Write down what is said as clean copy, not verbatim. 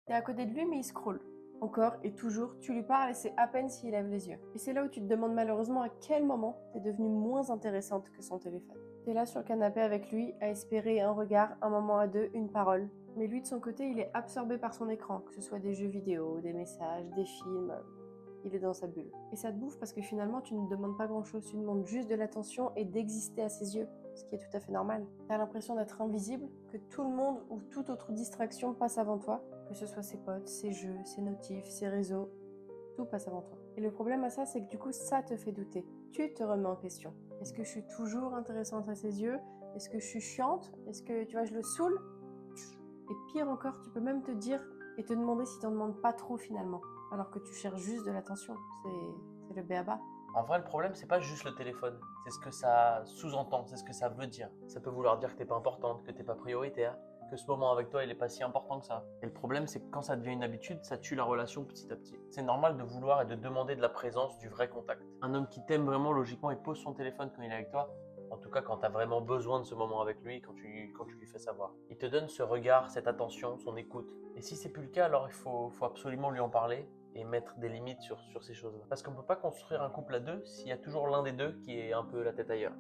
T'es à côté de lui, mais il scrolle. Encore et toujours, tu lui parles et c'est à peine s'il lève les yeux. Et c'est là où tu te demandes malheureusement à quel moment t'es devenue moins intéressante que son téléphone. T'es là sur le canapé avec lui, à espérer un regard, un moment à deux, une parole. Mais lui, de son côté, il est absorbé par son écran, que ce soit des jeux vidéo, des messages, des films. Il est dans sa bulle. Et ça te bouffe parce que finalement, tu ne demandes pas grand-chose. Tu demandes juste de l'attention et d'exister à ses yeux, ce qui est tout à fait normal. T'as l'impression d'être invisible, que tout le monde ou toute autre distraction passe avant toi, que ce soit ses potes, ses jeux, ses notifs, ses réseaux, tout passe avant toi. Et le problème à ça, c'est que du coup, ça te fait douter. Tu te remets en question. Est-ce que je suis toujours intéressante à ses yeux? Est-ce que je suis chiante? Est-ce que, tu vois, je le saoule? Et pire encore, tu peux même te dire et te demander si t'en demandes pas trop finalement, alors que tu cherches juste de l'attention. C'est le b.a.-ba. En vrai, le problème, c'est pas juste le téléphone. C'est ce que ça sous-entend, c'est ce que ça veut dire. Ça peut vouloir dire que t'es pas importante, que t'es pas prioritaire, que ce moment avec toi, il est pas si important que ça. Et le problème, c'est que quand ça devient une habitude, ça tue la relation petit à petit. C'est normal de vouloir et de demander de la présence, du vrai contact. Un homme qui t'aime vraiment, logiquement, il pose son téléphone quand il est avec toi. En tout cas, quand tu as vraiment besoin de ce moment avec lui, quand tu lui fais savoir. Il te donne ce regard, cette attention, son écoute. Et si c'est plus le cas, alors faut absolument lui en parler et mettre des limites sur ces choses-là. Parce qu'on ne peut pas construire un couple à deux s'il y a toujours l'un des deux qui est un peu la tête ailleurs.